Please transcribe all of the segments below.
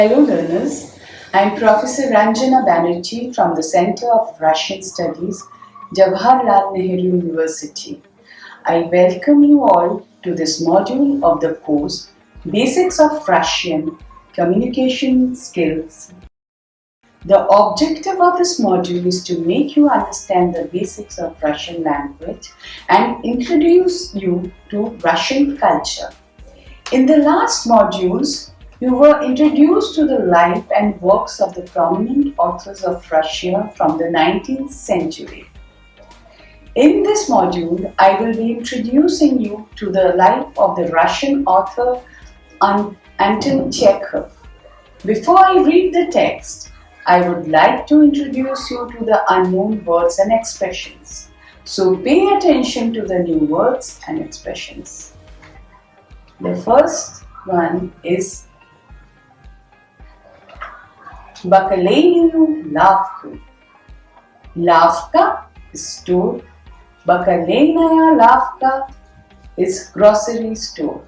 Hello learners, I am Professor Ranjana Banerjee from the Center of Russian Studies, Jawaharlal Nehru University. I welcome you all to this module of the course Basics of Russian Communication Skills. The objective of this module is to make you understand the basics of Russian language and introduce you to Russian culture. In the last modules, you were introduced to the life and works of the prominent authors of Russia from the 19th century. In this module, I will be introducing you to the life of the Russian author Anton Chekov. Before I read the text, I would like to introduce you to the unknown words and expressions. So pay attention to the new words and expressions. The first one is Bakaleninu lavku. Lavka is store. Bakalenaya lavka is grocery store.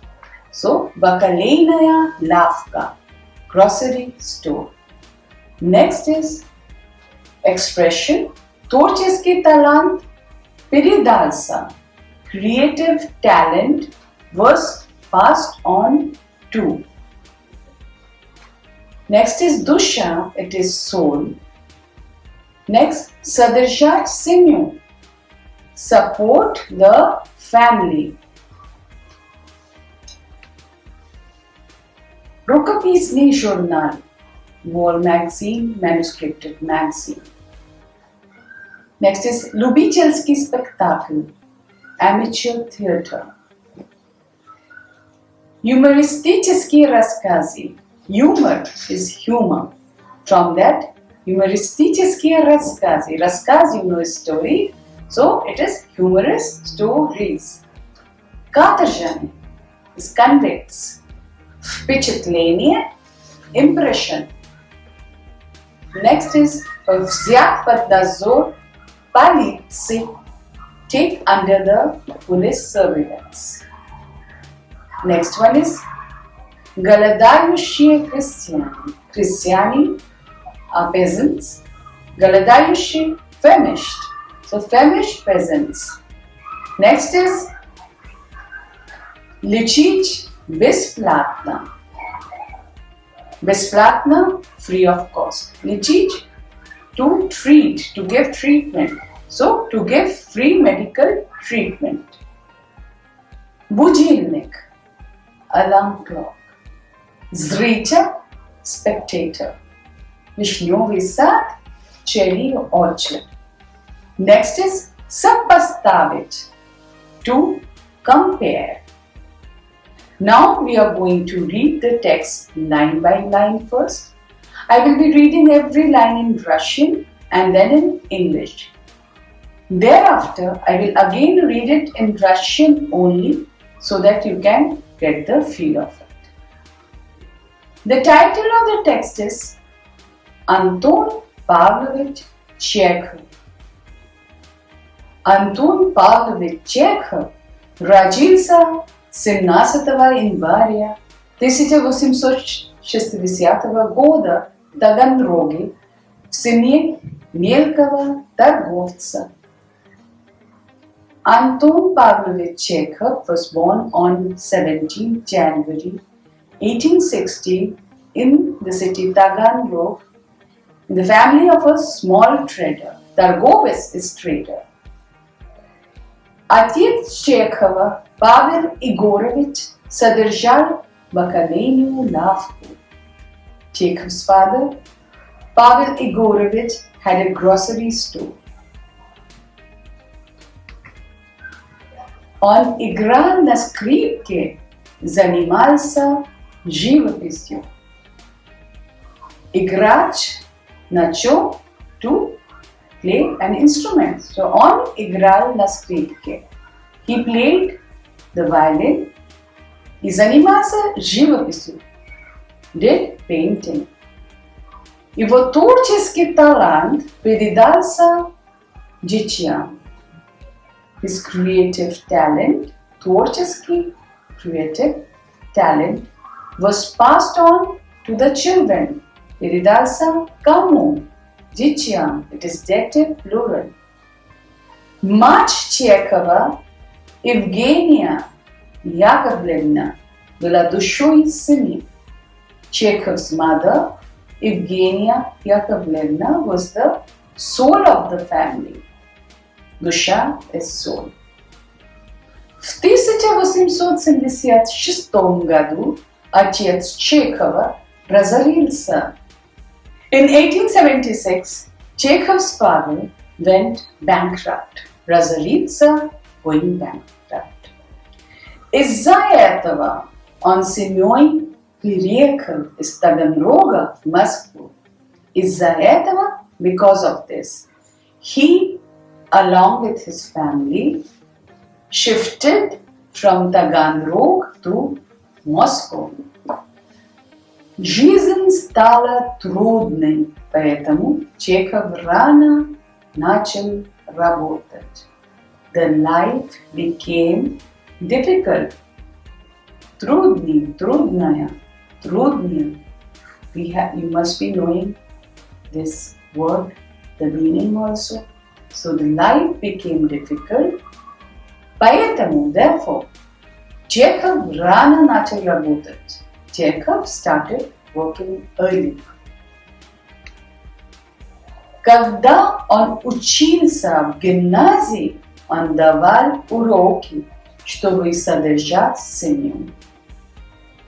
So, Bakalenaya lavka, grocery store. Next is expression Tvorческий талант передался. Creative talent was passed on to. Next is dusha, it is soul. Next, содержать семью, support the family. Рукописный журнал, wall magazine, manuscripted magazine. Next is любительский спектакль, amateur theatre. Юмористические рассказы. Humor is humor. From that, юмористические рассказы. Рассказ, you know, is story. So, it is humorous stories. Каторжане is convicts. Впечатление, impression. Next is взять под надзор полиции. Take under the police surveillance. Next one is голодающие крестьяне. Крестьяне are peasants. Голодающие, famished. So famished peasants. Next is лечить бесплатно. Бесплатно, free of cost. Лечить, to treat, to give treatment. So to give free medical treatment. Будильник, alarm clock. Zrитель, spectator. Вишневый сад, cherry orchard. Next is сопоставить, to compare. Now we are going to read the text line by line first. I will be reading every line in Russian and then in English. Thereafter, I will again read it in Russian only so that you can get the feel of it. The title of the text is Anton Pavlovich Chekhov. Антон Павлович Чехов родился 17 января 1860 года в Таганроге в семье мелкого торговца. Anton Pavlovich Chekhov was born on 17 January 1860 in the city Taganrog in the family of a small trader. Торговец is trader. Отец Чехова, Павел Егорович, содержал бакалейную лавку. Chekhov's father, Pavel Igorovich, had a grocery store. Он играл на скрипке, занимался живописью. Играть на чем? To play an instrument. So on играл на скрипке. He played the violin. И занимался живописью. Did painting. Его творческий талант передался детям. His creative talent, творческий, creative talent, was passed on to the children. Передался кому? Детям. It is dative plural. Мать Чекова, Евгения Яковлевна, была душой семьи. Chekov's mother, Evgenia Yakovlevna, was the soul of the family. Dusha is soul. В 1876 году отец Чекова разорился. In 1876, Chekov's father went bankrupt. Разориться, going bankrupt. Из-за этого он семьей переехал из Таганрога в Москву. Из-за этого, because of this, he, along with his family, shifted from Taganrog to Moscow. Жизнь стала трудной, поэтому Чеков рано начал работать. The life became difficult. Трудная. You must be knowing this word, the meaning also. So the life became difficult. Поэтому, therefore, Chekov рано начал работать. Chekov started working early. Когда он учился в гимназии, он давал уроки, чтобы содержать семью.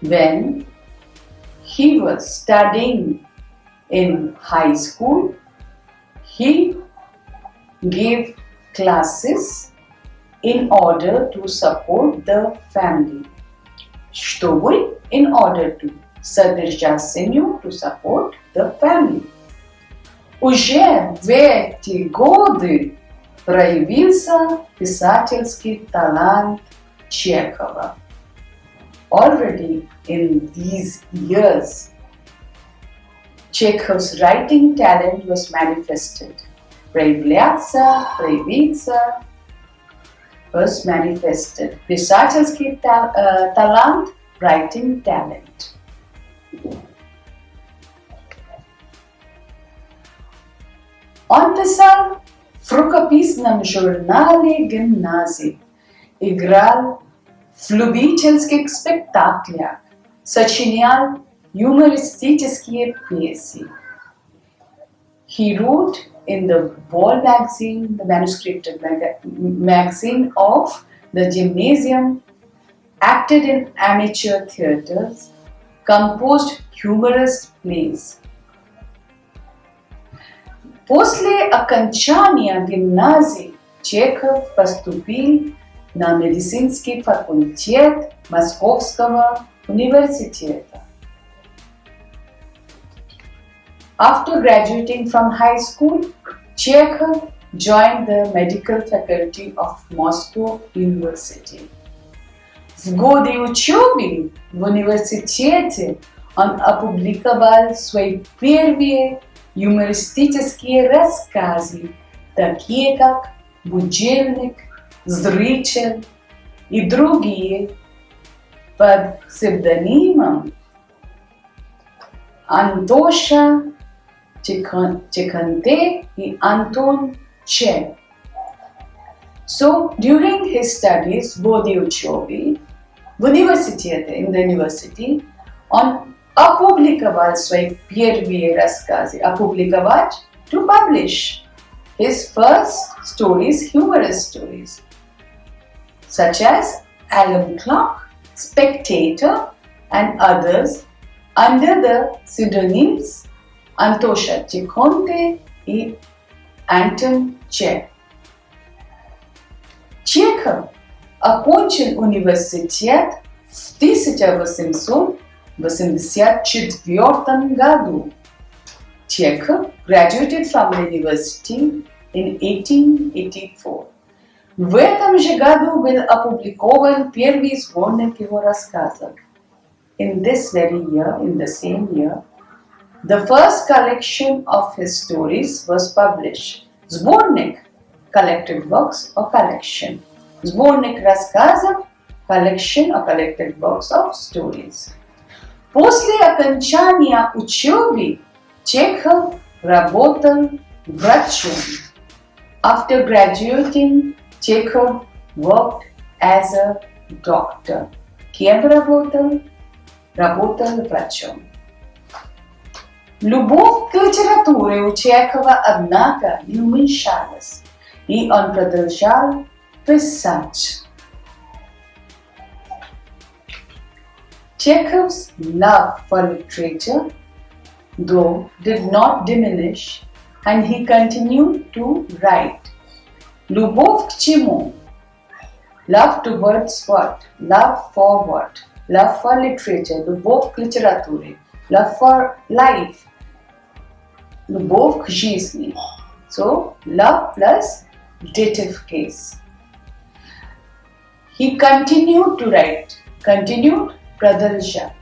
When he was studying in high school, he gave classes in order to support the family. Чтобы, in order to содержать семью, to support the family. Уже в эти годы проявился писательский талант Чекова. Already in these years, Chekov's writing talent was manifested. Проявиться was manifested. Писательский талант, writing talent. Он писал в рукописном журнале гимназии, играл в любительских спектаклях, сочинял юмористические пьесы. He wrote in the wall magazine, the manuscripted magazine of the gymnasium, acted in amateur theatres, composed humorous plays. После окончания гимназии Чеков поступил на медицинский факультет Московского университета. After graduating from high school, Chekov joined the medical faculty of Moscow University. В годы учебы в университете он опубликовал свои первые юмористические рассказы, такие как «Будильник», «Зритель» и другие, под псевдонимом Антоша Чеканте и Anton Chekov. So, during his studies, в годы учебы в университете, in the university, он опубликовал свои первые рассказы. Опубликовать, to publish. His first stories, humorous stories, such as Alarm Clock, Spectator, and others, under the pseudonyms Antosha Chekante и Anton Chekov. Чеков окончил университет в 1884 году. Chekov graduated from the university in 1884. В этом же году был опубликован первый сборник его рассказов. In this very year, in the same year, the first collection of his stories was published. Сборник, collected works or collection. Сборник рассказов, collection or collected works of stories. После окончания учебы Чехов работал врачом. After graduating, Chekov worked as a doctor. Кем работал? Работал врачом. Любовь к литературе у Чехова, однако, не уменьшалась, и он продолжал писать. Chekhov's love for literature, though, did not diminish, and he continued to write. Любовь к чему? Love towards what? Love for what? Love for literature, любовь к литературе, love for life, любовь к жизни. So, love plus dative case. He continued to write. Continued, продолжал.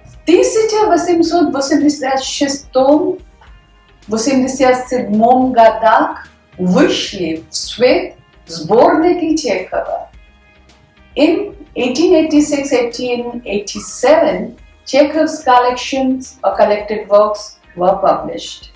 В 1886-87 годах вышли в свет сборники Чехова. In 1886-1887, Chekhov's collections or collected works were published.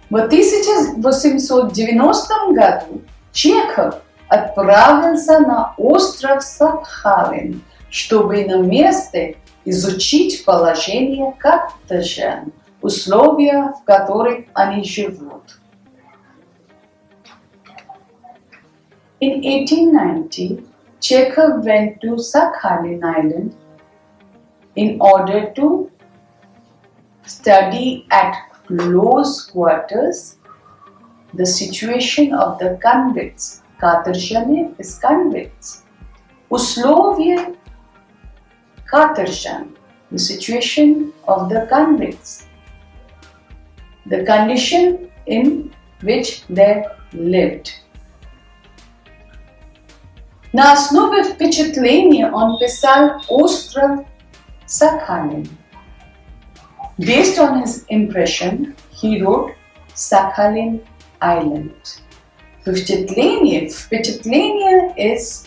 В 1890 году Чехов отправился на остров Сакхалин, чтобы на месте изучить положение каторжан, условия, в которых они живут. In 1890, Chekov went to Sakhalin Island in order to study at close quarters the situation of the convicts. Каторжане is convicts. Условия каторжан, the situation of the convicts, the condition in which they lived. На основе впечатления он писал «Остров Sakhalin». Based on his impression, he wrote Sakhalin Island. Впечатление is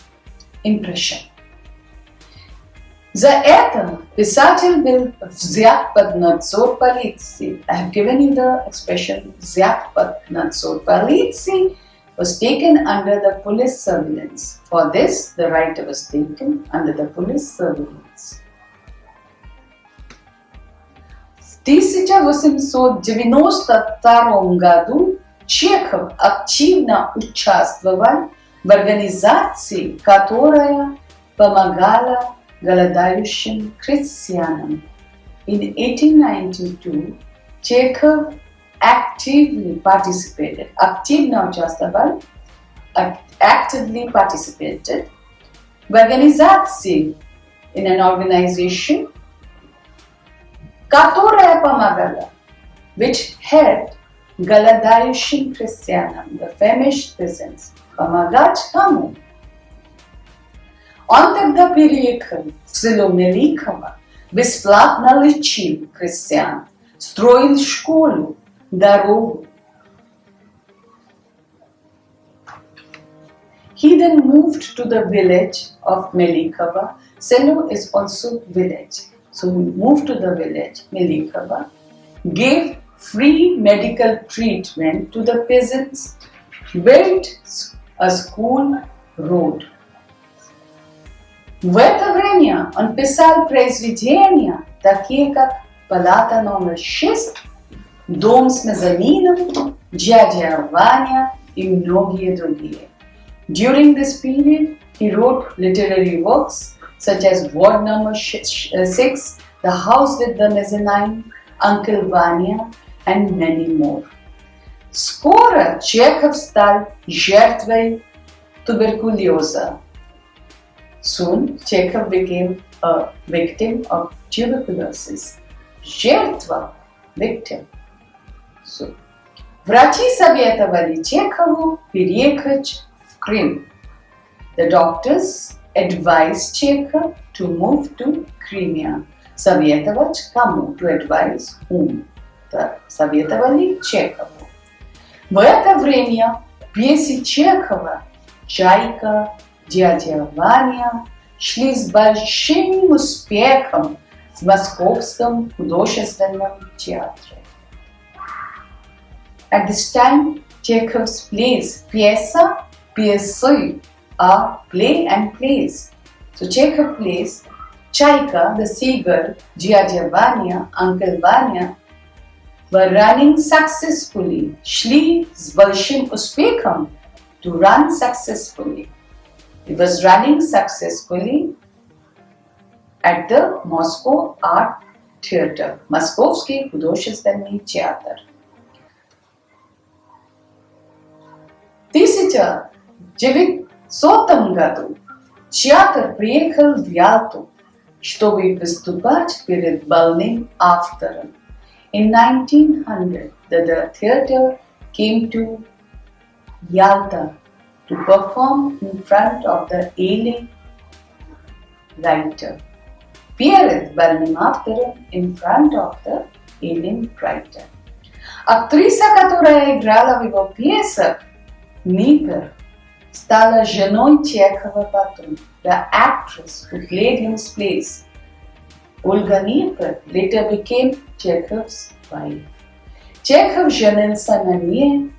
impression. За это писатель был взят под надзор полиции. I have given you the expression взят под надзор полиции was taken under the police surveillance. For this, the writer was taken under the police surveillance. В 1892 году Чехов активно участвовал в организации, которая помогала голодающим крестьянам. In 1892, Chekov actively participated, активно участвовал, actively participated в организации, in an organization, которая помогала, which helped голодающим крестьянам, the famished peasants. Помогать кому? Он тогда переехал в село Меликово, бесплатно лечил крестьян, строил школу, дорогу. He then moved to the village of Melikova. Selo is also village. So he moved to the village, Melikova, gave free medical treatment to the peasants, built a school, road. В это время он писал произведения, такие как «Палата номер 6», «Дом с мезонином», «Дядя Ваня» и многие другие. During this period, he wrote literary works such as Ward number 6, The House with the Mezzanine, Uncle Vanya, and many more. Скоро Чехов стал жертвой туберкулеза. Soon, Chekov became a victim of tuberculosis. Жертва, victim. So, врачи советовали Чекову переехать в Крым. The doctors advised Chekov to move to Crimea. Советовать кому? To advise whom? Советовали Чекову. В это время пьесы Чехова «Чайка», «Дядя Ваня» шли с большим успехом в Московском художественном театре. At this time, Chekhov's plays, пьеса, пьесы, play and plays. So Chekhov plays Chaika, the seagull, Dядя Ваня, Uncle Vanya were running successfully, шли с большим успехом, to run successfully. He was running successfully at the Moscow Art Theatre, Московский художественный театр. В 1900 году театр приехал в Ялту, чтобы выступать перед больным автором. In 1900, the theatre came to Yalta to perform in front of the ailing writer. Перед больным автором, in front of the ailing writer. Актриса, которая играла в его пьесах, Нипер, стала женой Чехова потом. The actress who played his plays, Olga Nipper, later became Chekhov's wife. Чехов женился на ней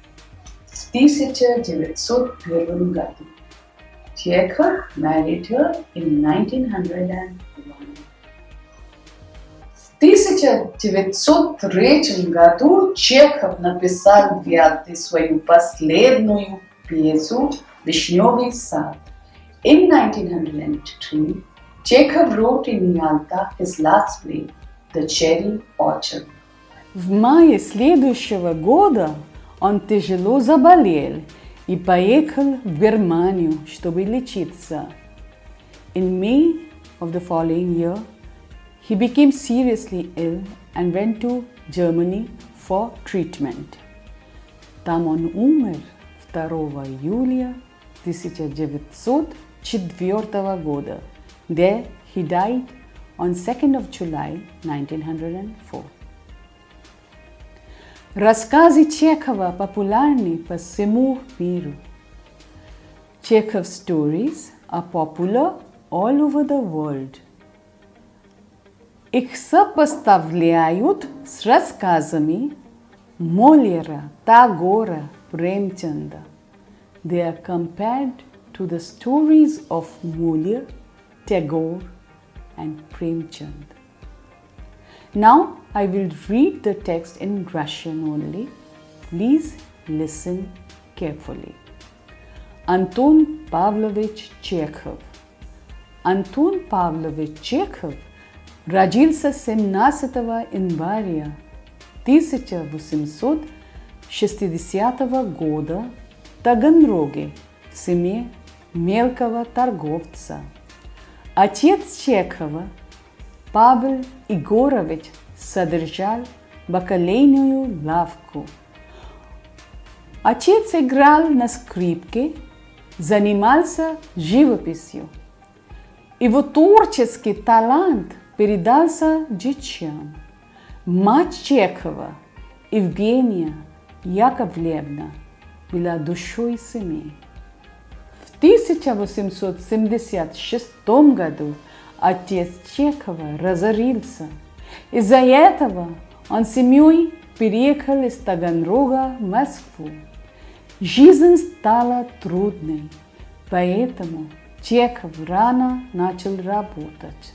в 1901 году. Chekov married her in 1901. В 1903 году Чехов написал в Ялте свою последнюю пьесу «Вишневый сад». In 1903, Chekov wrote in Yalta his last play, The Cherry Orchard. В мае следующего года он тяжело заболел и поехал в Германию, чтобы лечиться. In May of the following year, he became seriously ill and went to Germany for treatment. Там он умер 2 июля 1904 года. There he died on 2nd of July 1904. Рассказы Чехова популярны по всему миру. Chekhov's stories are popular all over the world. Их сопоставляют с рассказами Мольера, Тагора, Премчанда. They are compared to the stories of Molière, Tagore and Premchand. Now I will read the text in Russian only. Please listen carefully. Anton Pavlovich Chekhov. Антон Павлович Чехов родился 17 января 1860 года в Таганроге в семье мелкого торговца. Отец Чехова, Павел Егорович, содержал бакалейную лавку. Отец играл на скрипке, занимался живописью. Его творческий талант передался детям. Мать Чехова, Евгения Яковлевна, была душой семьи. В 1876 году отец Чехова разорился. Из-за этого он с семьей переехал из Таганрога в Москву. Жизнь стала трудной, поэтому Чехов рано начал работать.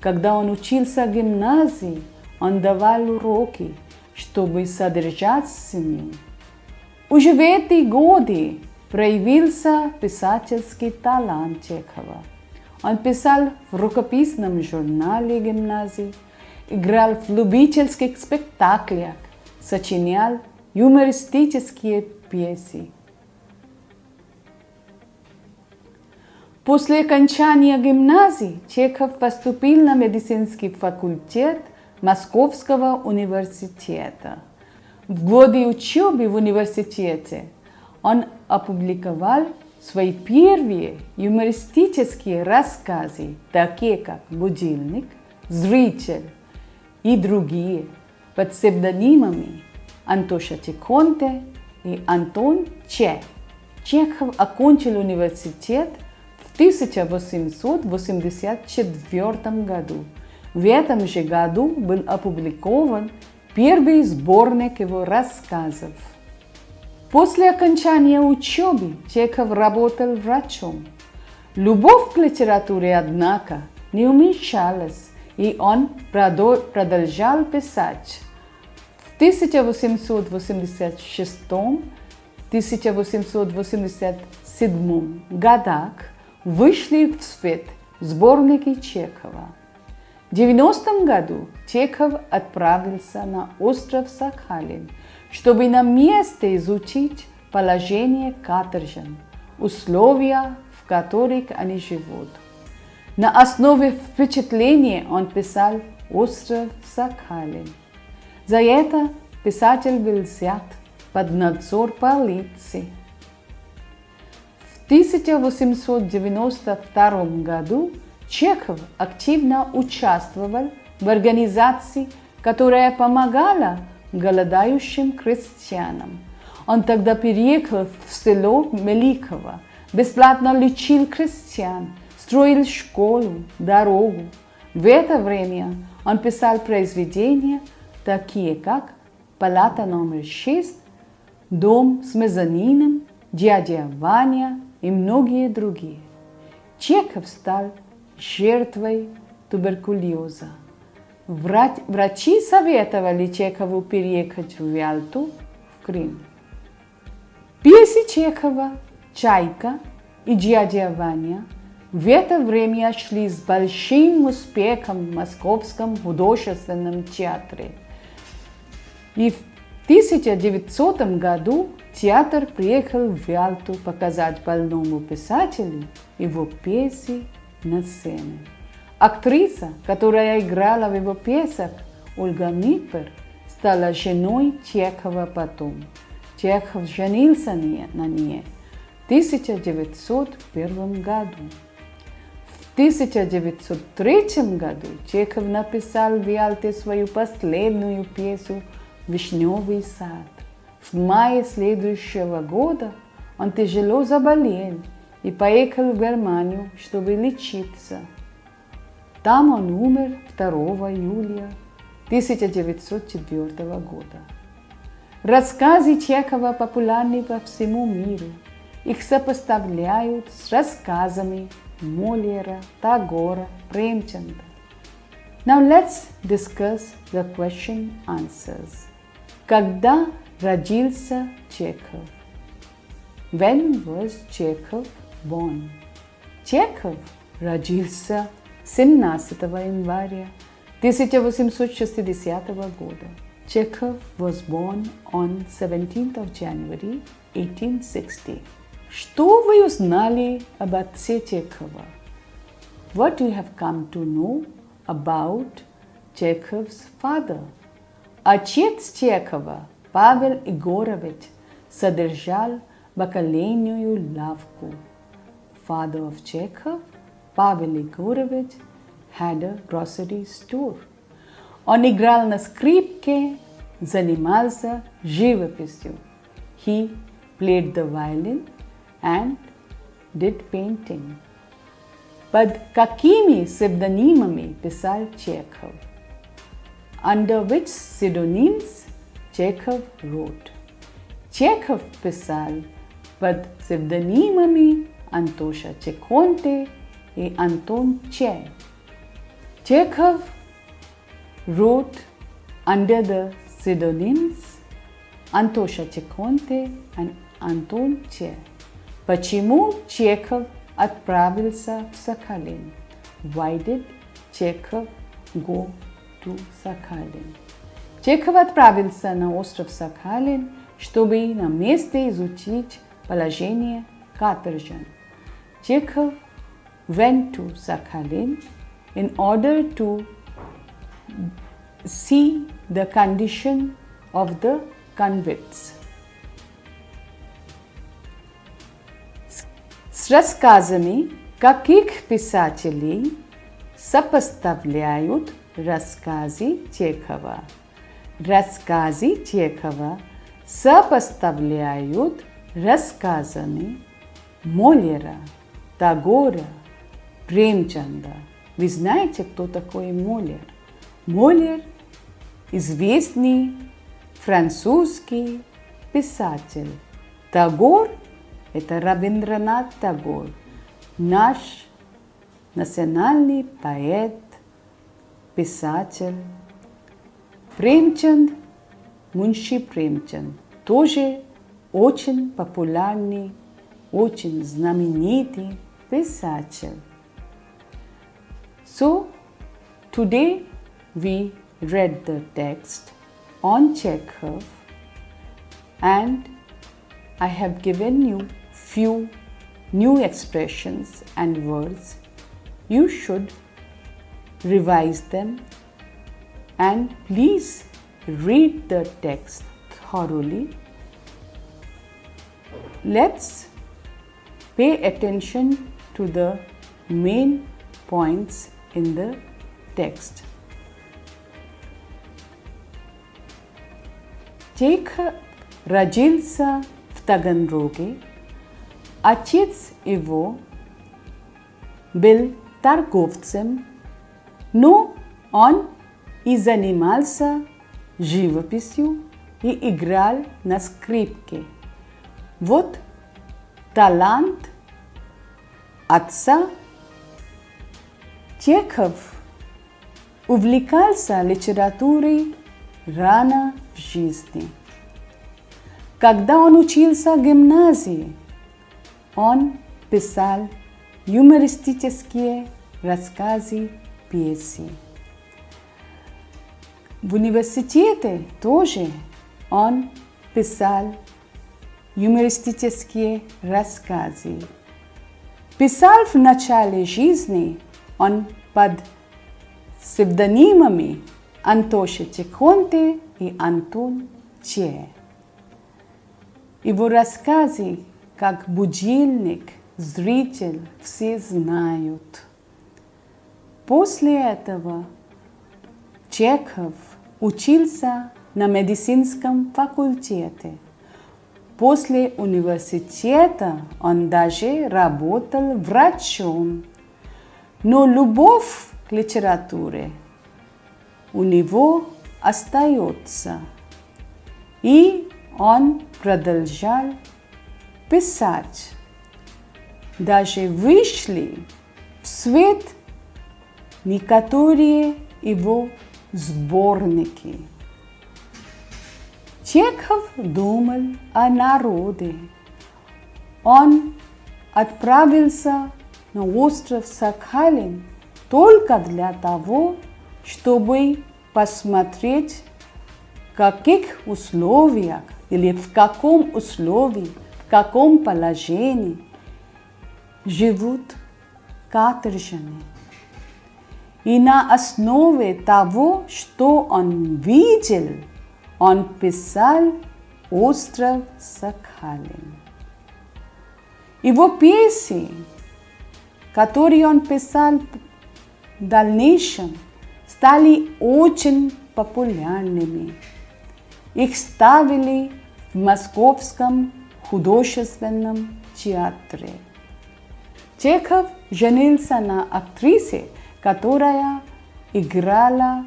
Когда он учился в гимназии, он давал уроки, чтобы содержать семью. Уже в эти годы проявился писательский талант Чехова. Он писал в рукописном журнале гимназии, играл в любительских спектаклях, сочинял юмористические пьесы. После окончания гимназии Чехов поступил на медицинский факультет Московского университета. В годы учебы в университете он опубликовал свои первые юмористические рассказы, такие как «Будильник», «Зритель» и другие, под псевдонимами Антоша Чеконте и Антон Че. Чехов окончил университет в 1884 году. В этом же году был опубликован первый сборник его рассказов. После окончания учебы Чеков работал врачом. Любовь к литературе, однако, не уменьшалась, и он продолжал писать. В 1886-1887 годах вышли в свет сборники Чекова. В 90 году Чеков отправился на остров Сахалин, чтобы на месте изучить положение каторжан, условия, в которых они живут. На основе впечатления он писал «Остров Сахалин». За это писатель был взят под надзор полиции. В 1892 году Чеков активно участвовал в организации, которая помогала голодающим крестьянам. Он тогда переехал в село Меликово, бесплатно лечил крестьян, строил школу, дорогу. В это время он писал произведения, такие как «Палата номер 6», «Дом с мезонином», «Дядя Ваня» и многие другие. Чеков стал жертвой туберкулеза. Врачи советовали Чекову переехать в Ялту, в Крым. Пьесы Чекова «Чайка» и «Дядя Ваня» в это время шли с большим успехом в Московском художественном театре. И в 1900 году театр приехал в Ялту показать больному писателю его пьесы на сцене. Актриса, которая играла в его пьесах, Ольга Мипер, стала женой Чекова потом. Чеков женился на ней в 1901 году. В 1903 году Чеков написал в Ялте свою последнюю пьесу «Вишневый сад». В мае следующего года он тяжело заболел и поехал в Германию, чтобы лечиться. Там он умер 2 июля 1904 года. Рассказы Чекова популярны по всему миру. Их сопоставляют с рассказами Мольера, Тагора, Премчанда. Now let's discuss the question answers. Когда родился Чеков? When was Chekov born? Чеков родился 17 января 1860 года. Chekov was born on 17th of January 1860. Что вы узнали об отце Чекова? What do you have come to know about Chekov's father? Отец Чекова, Павел Егорович, содержал бакалейную лавку. Father of Chekov, Pavel Егорович, had a grocery store. Он играл на скрипке, занимался живописью. He played the violin and did painting. Под какими псевдонимами писал Чеков? Under which pseudonyms Chekov wrote? Чеков писал под псевдонимами Антоша Чеконте и Антон Че. Chekov wrote under the pseudonyms Antosha Chekonte and Anton Che. Почему Чеков отправился в Сахалин? Why did Chekov go to Sakhalin? Чеков отправился на остров Сахалин, чтобы на месте изучить положение каторжан. Chekov went to Sakhalin in order to see the condition of the convicts. С рассказами каких писателей сопоставляют рассказы Чекова? Рассказы Чекова сопоставляют рассказами Мольера, Тагора, Премчанда Вы знаете, кто такой Молер? Молер – известный французский писатель. Тагор – это Рабиндранат Тагор, наш национальный поэт, писатель. Премчанд, Мунши Премчанд, тоже очень популярный, очень знаменитый писатель. So, today we read the text on Chekhov, and I have given you few new expressions and words. You should revise them and please read the text thoroughly. Let's pay attention to the main points in the text. Чехов родился в Таганроге. Отец его был торговцем, но он и занимался живописью и играл на скрипке. Вот талант отца. Чехов увлекался литературой рано в жизни. Когда он учился в гимназии, он писал юмористические рассказы, пьесы. В университете тоже он писал юмористические рассказы. Писал в начале жизни он под псевдонимами Антон Чеков и Антон Чеков. Его рассказы, как будильник, зритель все знают. После этого Чеков учился на медицинском факультете. После университета он даже работал врачом. Но любовь к литературе у него остается. И он продолжал писать. Даже вышли в свет некоторые его сборники. Чехов думал о народе. Он отправился на остров Сахалин только для того, чтобы посмотреть, в каких условиях или в каком условии, в каком положении живут каторжане. И на основе того, что он видел, он писал «Остров Сахалин». Его пьесы, которые он писал в дальнейшем, стали очень популярными. Их ставили в Московском художественном театре. Чехов женился на актрисе, которая играла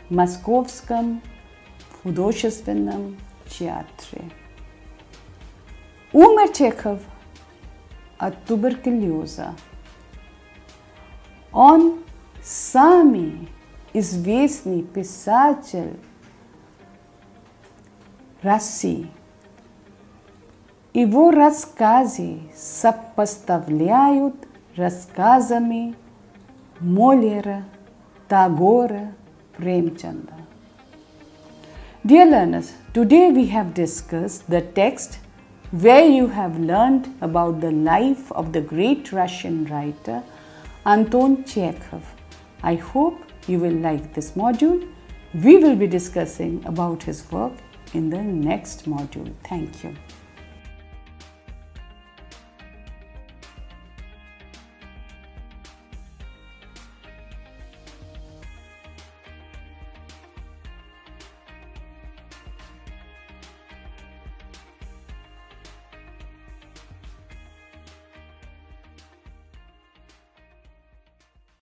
в Московском художественном театре. Умер Чехов от туберкулеза. Он самый известный писатель России. Его рассказы сопоставляют рассказами Молера, Тагора, Premchanda. Dear learners, today we have discussed the text where you have learned about the life of the great Russian writer Anton Chekov. I hope you will like this module. We will be discussing about his work in the next module. Thank you.